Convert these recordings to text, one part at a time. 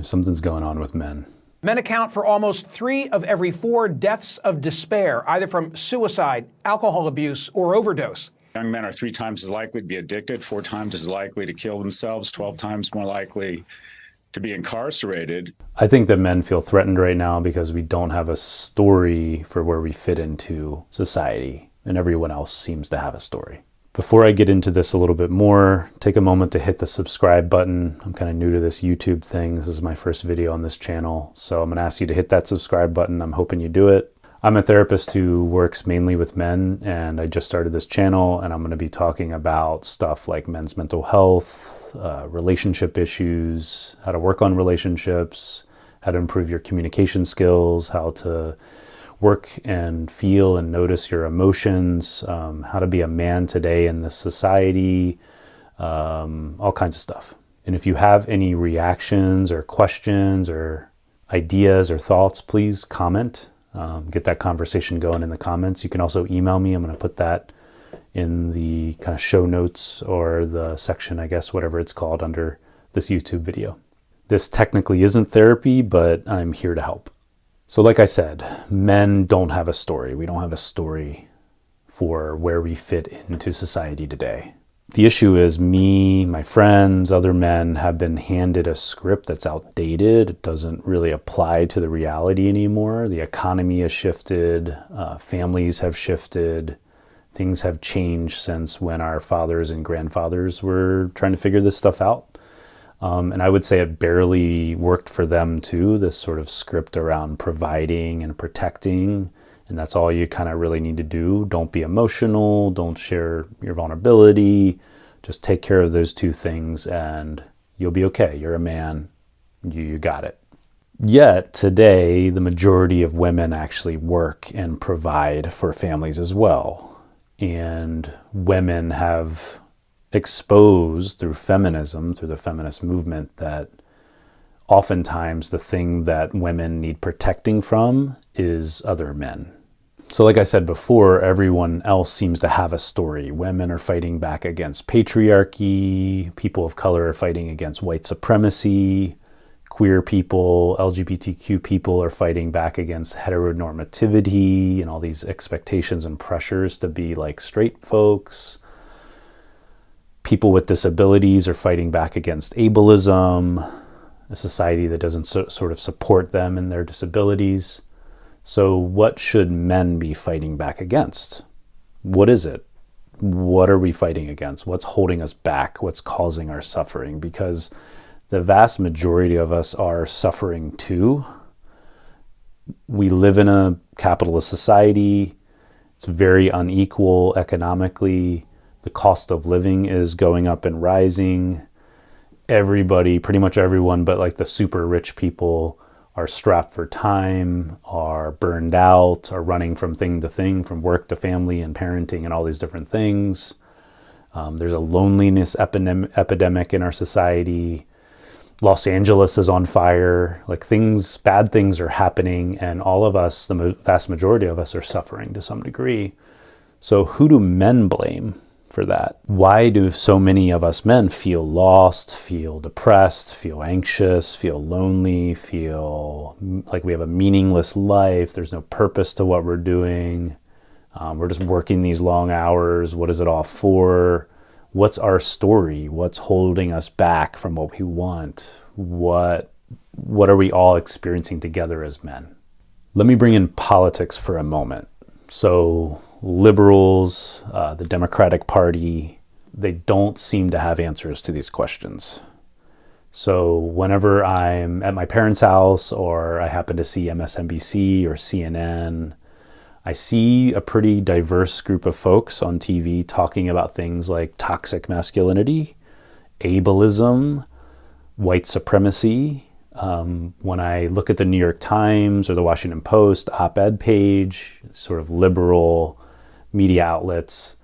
Something's going on with men. Men account for almost 3 of every 4 deaths of despair, either from suicide, alcohol abuse, or overdose. Young men are 3 times as likely to be addicted, 4 times as likely to kill themselves, 12 times more likely to be incarcerated. I think that men feel threatened right now because we don't have a story for where we fit into society, and everyone else seems to have a story. Before I get into this a little bit more, take a moment to hit the subscribe button. I'm kind of new to this YouTube thing. This is my first video on this channel, so I'm going to ask you to hit that subscribe button. I'm hoping you do it. I'm a therapist who works mainly with men, and I just started this channel, and I'm going to be talking about stuff like men's mental health, relationship issues, how to work on relationships, how to improve your communication skills, how to work and feel and notice your emotions, how to be a man today in this society, all kinds of stuff. And if you have any reactions or questions or ideas or thoughts, please comment. Get that conversation going in the comments. You can also email me. I'm going to put that in the kind of show notes or the section, I guess, whatever it's called under this YouTube video. This technically isn't therapy, but I'm here to help. So like I said, men don't have a story. We don't have a story for where we fit into society today. The issue is me, my friends, other men have been handed a script that's outdated. It doesn't really apply to the reality anymore. The economy has shifted, families have shifted, things have changed since when our fathers and grandfathers were trying to figure this stuff out. And I would say it barely worked for them too, this sort of script around providing and protecting. And that's all you kind of really need to do. Don't be emotional. Don't share your vulnerability. Just take care of those 2 things and you'll be okay. You're a man. You got it. Yet today, the majority of women actually work and provide for families as well. And women have exposed through feminism, through the feminist movement, that oftentimes the thing that women need protecting from is other men. So like I said before, everyone else seems to have a story. Women are fighting back against patriarchy, people of color are fighting against white supremacy, queer people, LGBTQ people are fighting back against heteronormativity and all these expectations and pressures to be like straight folks. People with disabilities are fighting back against ableism, a society that doesn't sort of support them in their disabilities. So what should men be fighting back against? What is it? What are we fighting against? What's holding us back? What's causing our suffering? Because the vast majority of us are suffering too. We live in a capitalist society. It's very unequal economically. The cost of living is going up and rising. Everybody, pretty much everyone, but like the super rich people are strapped for time, are burned out, are running from thing to thing, from work to family and parenting and all these different things. There's a loneliness epidemic in our society. Los Angeles is on fire. Like bad things are happening, and all of us, the vast majority of us, are suffering to some degree. So who do men blame for that? Why do so many of us men feel lost, feel depressed, feel anxious, feel lonely, feel like we have a meaningless life? There's no purpose to what we're doing. We're just working these long hours. What is it all for? What's our story? What's holding us back from what we want? What are we all experiencing together as men? Let me bring in politics for a moment. So liberals, the Democratic Party, they don't seem to have answers to these questions. So whenever I'm at my parents' house or I happen to see MSNBC or CNN, I see a pretty diverse group of folks on TV talking about things like toxic masculinity, ableism, white supremacy. When I look at the New York Times or the Washington Post op-ed page, sort of liberal media outlets,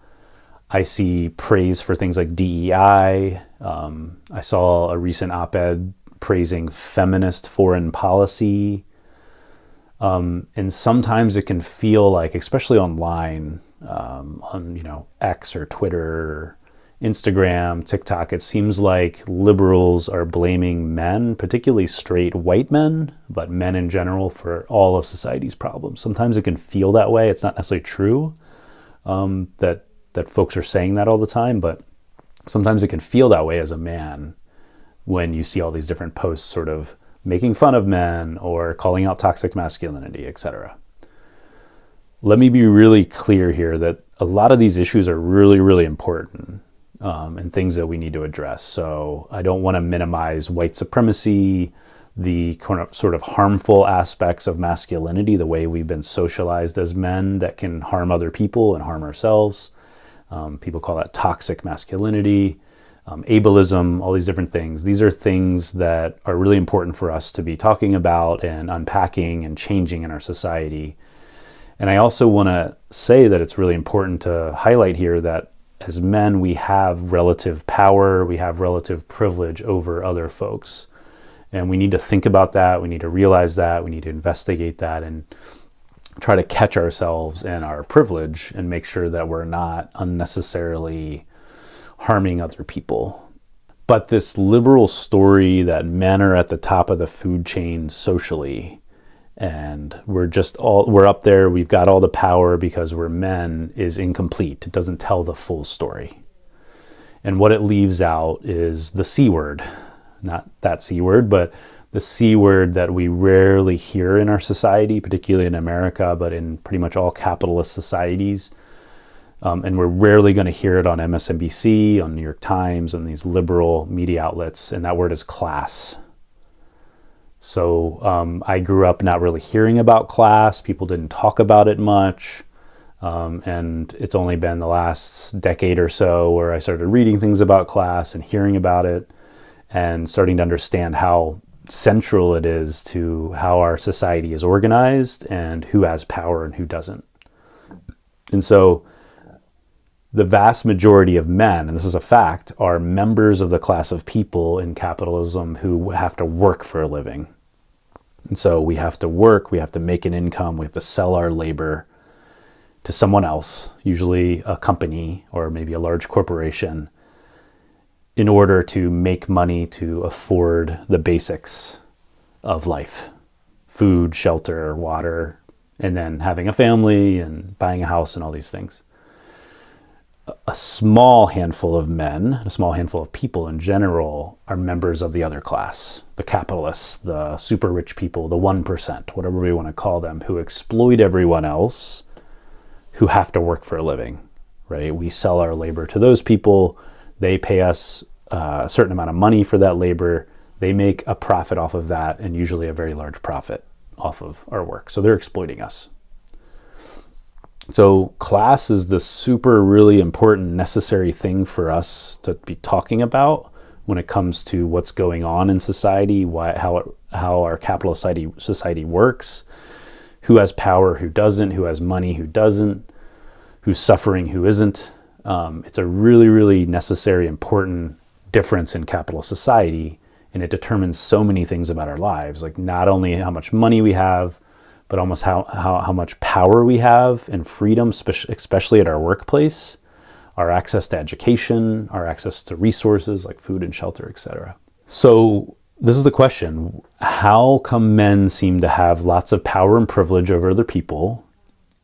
I see praise for things like DEI. I saw a recent op-ed praising feminist foreign policy. And sometimes it can feel like, especially online, on X or Twitter, Instagram, TikTok, it seems like liberals are blaming men, particularly straight white men, but men in general, for all of society's problems. Sometimes it can feel that way. It's not necessarily true that folks are saying that all the time, but sometimes it can feel that way as a man when you see all these different posts sort of making fun of men or calling out toxic masculinity, etc. Let me be really clear here that a lot of these issues are really, really important and things that we need to address. So I don't want to minimize white supremacy, the kind of sort of harmful aspects of masculinity, the way we've been socialized as men that can harm other people and harm ourselves. People call that toxic masculinity, ableism, all these different things. These are things that are really important for us to be talking about and unpacking and changing in our society. And I also want to say that it's really important to highlight here that as men, we have relative power, we have relative privilege over other folks. And we need to think about that, we need to realize that, we need to investigate that and try to catch ourselves in our privilege and make sure that we're not unnecessarily harming other people. But this liberal story that men are at the top of the food chain socially, and we're up there, we've got all the power because we're men, is incomplete. It doesn't tell the full story. And what it leaves out is the C word. Not that C word, but the C word that we rarely hear in our society, particularly in America, but in pretty much all capitalist societies. And we're rarely going to hear it on MSNBC, on New York Times, on these liberal media outlets, and that word is class. So I grew up not really hearing about class. People didn't talk about it much. And it's only been the last decade or so where I started reading things about class and hearing about it and starting to understand how central it is to how our society is organized and who has power and who doesn't. And so the vast majority of men, and this is a fact, are members of the class of people in capitalism who have to work for a living. And so we have to work, we have to make an income, we have to sell our labor to someone else, usually a company or maybe a large corporation, in order to make money to afford the basics of life: food, shelter, water, and then having a family and buying a house and all these things. A small handful of men, a small handful of people in general, are members of the other class, the capitalists, the super rich people, the 1%, whatever we want to call them, who exploit everyone else who have to work for a living, right? We sell our labor to those people. They pay us a certain amount of money for that labor. They make a profit off of that, and usually a very large profit off of our work. So they're exploiting us. So class is the super really important, necessary thing for us to be talking about when it comes to what's going on in society, how our capitalist society works, who has power, who doesn't, who has money, who doesn't, who's suffering, who isn't. It's a really, really necessary, important difference in capitalist society, and it determines so many things about our lives, like not only how much money we have, but almost how much power we have and freedom, especially at our workplace, our access to education, our access to resources like food and shelter, etc. So this is the question: how come men seem to have lots of power and privilege over other people,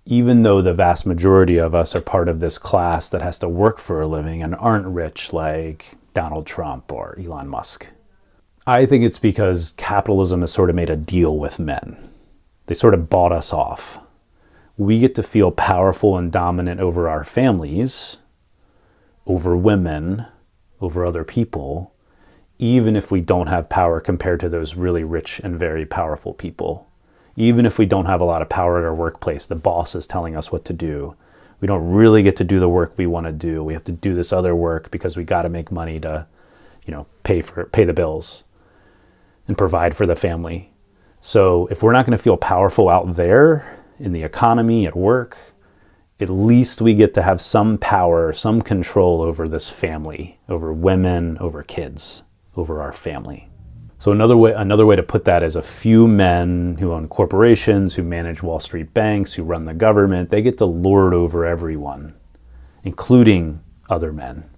even though the vast majority of us are part of this class that has to work for a living and aren't rich like Donald Trump or Elon Musk? I think it's because capitalism has sort of made a deal with men. They sort of bought us off. We get to feel powerful and dominant over our families, over women, over other people, even if we don't have power compared to those really rich and very powerful people. Even if we don't have a lot of power at our workplace, the boss is telling us what to do. We don't really get to do the work we want to do. We have to do this other work because we got to make money to, pay the bills and provide for the family. So if we're not going to feel powerful out there in the economy, at work, at least we get to have some power, some control over this family, over women, over kids, over our family. So another way to put that is a few men who own corporations, who manage Wall Street banks, who run the government, they get to lord over everyone, including other men.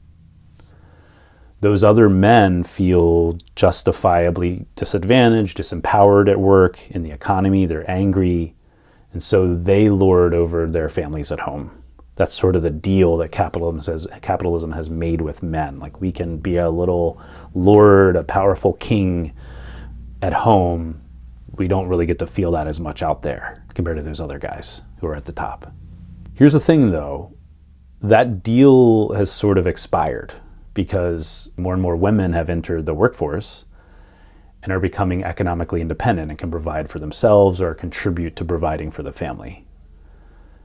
those other men feel justifiably disadvantaged, disempowered at work, in the economy, they're angry, and so they lord over their families at home. That's sort of the deal that capitalism has made with men. Like, we can be a little lord, a powerful king at home. We don't really get to feel that as much out there compared to those other guys who are at the top. Here's the thing though, that deal has sort of expired because more and more women have entered the workforce and are becoming economically independent and can provide for themselves or contribute to providing for the family.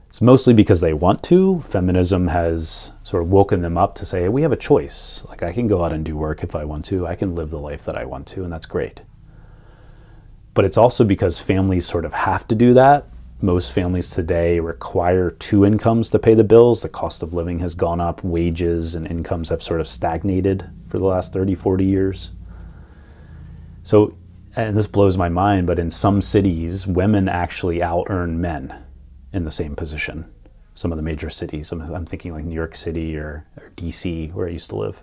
It's mostly because they want to. Feminism has sort of woken them up to say, hey, we have a choice. Like, I can go out and do work if I want to. I can live the life that I want to, and that's great. But it's also because families sort of have to do that. Most families today require two incomes to pay the bills. The cost of living has gone up. Wages and incomes have sort of stagnated for the last 30, 40 years. So, and this blows my mind, but in some cities, women actually out-earn men in the same position. Some of the major cities, I'm thinking like New York City or DC, where I used to live.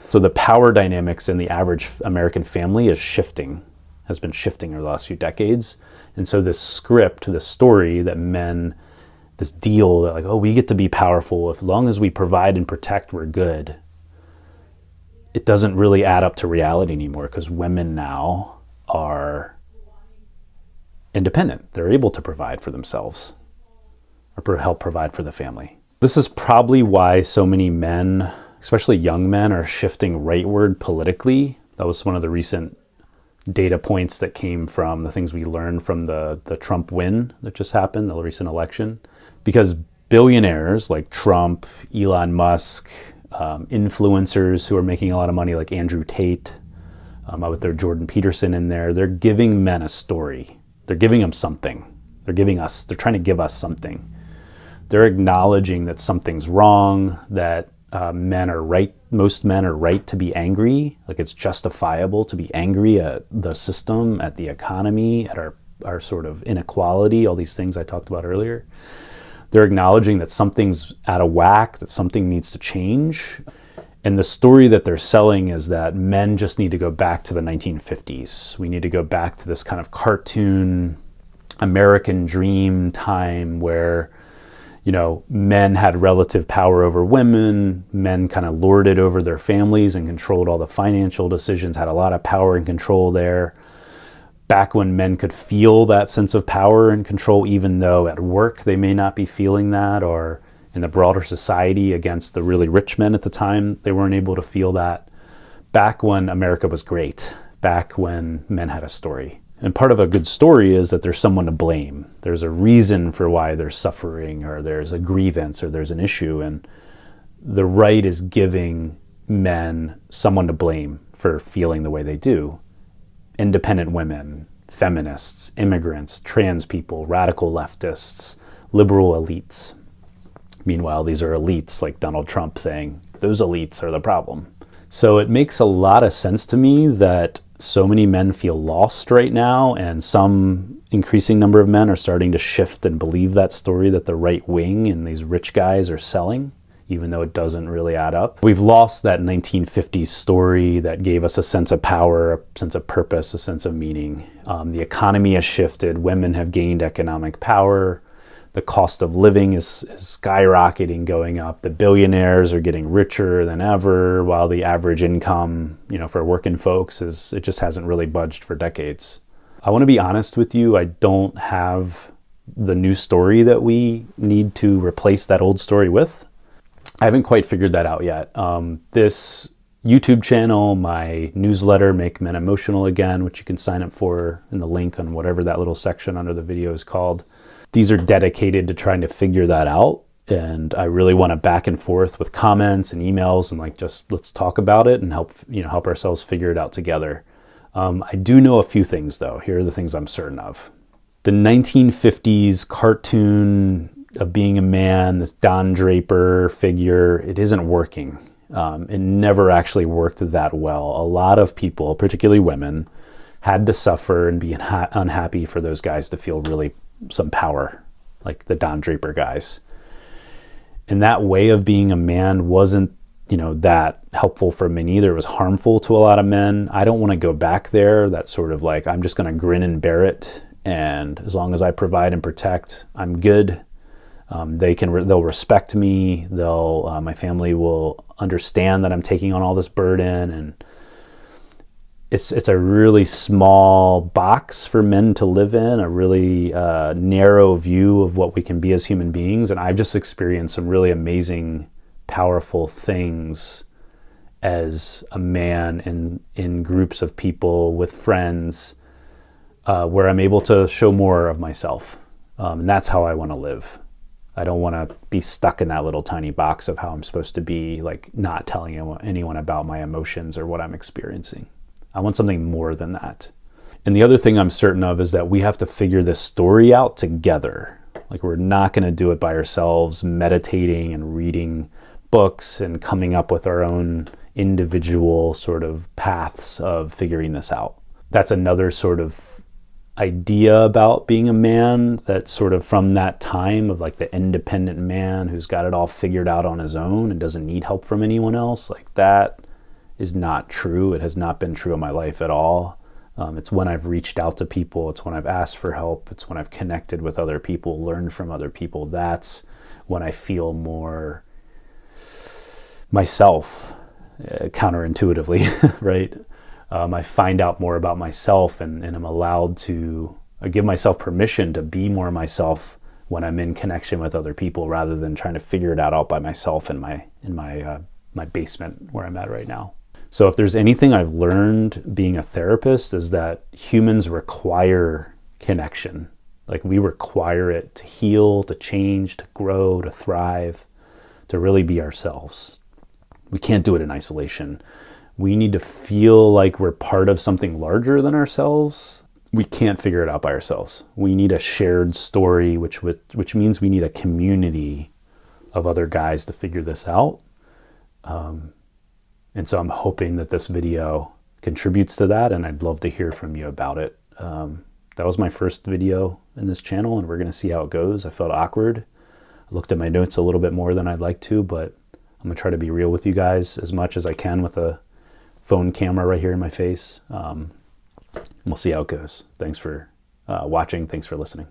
So the power dynamics in the average American family has been shifting over the last few decades. And so this script, this story that men, this deal that like, oh, we get to be powerful, as long as we provide and protect, we're good. It doesn't really add up to reality anymore because women now are independent. They're able to provide for themselves or help provide for the family. This is probably why so many men, especially young men, are shifting rightward politically. That was one of the recent data points that came from the things we learned from the Trump win that just happened, the recent election. Because billionaires like Trump, Elon Musk, influencers who are making a lot of money like Andrew Tate, with their Jordan Peterson in there, they're giving men a story. They're giving them something. They're trying to give us something. They're acknowledging that something's wrong, that men are right. Most men are right to be angry. Like, it's justifiable to be angry at the system, at the economy, at our sort of inequality, all these things I talked about earlier. They're acknowledging that something's out of whack, that something needs to change. And the story that they're selling is that men just need to go back to the 1950s. We need to go back to this kind of cartoon American dream time where, you know, men had relative power over women, men kind of lorded over their families and controlled all the financial decisions, had a lot of power and control there. Back when men could feel that sense of power and control, even though at work they may not be feeling that, or in the broader society against the really rich men at the time, they weren't able to feel that. Back when America was great, back when men had a story. And part of a good story is that there's someone to blame. There's a reason for why they're suffering, or there's a grievance, or there's an issue. And the right is giving men someone to blame for feeling the way they do. Independent women, feminists, immigrants, trans people, radical leftists, liberal elites. Meanwhile, these are elites like Donald Trump saying, those elites are the problem. So it makes a lot of sense to me that so many men feel lost right now, and some increasing number of men are starting to shift and believe that story that the right wing and these rich guys are selling, even though it doesn't really add up. We've lost that 1950s story that gave us a sense of power, a sense of purpose, a sense of meaning. The economy has shifted. Women have gained economic power. The cost of living is skyrocketing, going up. The billionaires are getting richer than ever, while the average income, for working folks it just hasn't really budged for decades. I want to be honest with you. I don't have the new story that we need to replace that old story with. I haven't quite figured that out yet. This YouTube channel, my newsletter, Make Men Emotional Again, which you can sign up for in the link on whatever that little section under the video is called. These are dedicated to trying to figure that out. And I really want to back and forth with comments and emails and just let's talk about it and help ourselves figure it out together. I do know a few things though. Here are the things I'm certain of. The 1950s cartoon of being a man, this Don Draper figure, it isn't working. It never actually worked that well. A lot of people, particularly women, had to suffer and be unhappy for those guys to feel really some power, like the Don Draper guys. And that way of being a man wasn't that helpful for me neither. It was harmful to a lot of men. I don't want to go back there. That's sort of like, I'm just going to grin and bear it. And as long as I provide and protect, I'm good. They'll respect me. My family will understand that I'm taking on all this burden. And it's a really small box for men to live in, a really narrow view of what we can be as human beings. And I've just experienced some really amazing, powerful things as a man in groups of people with friends, where I'm able to show more of myself. And that's how I want to live. I don't want to be stuck in that little tiny box of how I'm supposed to be, like not telling anyone about my emotions or what I'm experiencing. I want something more than that. And the other thing I'm certain of is that we have to figure this story out together. Like, we're not going to do it by ourselves, meditating and reading books and coming up with our own individual sort of paths of figuring this out. That's another sort of idea about being a man that's sort of from that time of like the independent man who's got it all figured out on his own and doesn't need help from anyone else. Like, that is not true. It has not been true in my life at all. It's when I've reached out to people. It's when I've asked for help. It's when I've connected with other people, learned from other people. That's when I feel more myself, counterintuitively, right? I find out more about myself and I'm allowed to give myself permission to be more myself when I'm in connection with other people, rather than trying to figure it out by myself in my basement where I'm at right now. So if there's anything I've learned being a therapist, is that humans require connection. Like, we require it to heal, to change, to grow, to thrive, to really be ourselves. We can't do it in isolation. We need to feel like we're part of something larger than ourselves. We can't figure it out by ourselves. We need a shared story, which means we need a community of other guys to figure this out. And so I'm hoping that this video contributes to that, and I'd love to hear from you about it. That was my first video in this channel, and we're going to see how it goes. I felt awkward. I looked at my notes a little bit more than I'd like to, but I'm going to try to be real with you guys as much as I can with a phone camera right here in my face. We'll see how it goes. Thanks for watching. Thanks for listening.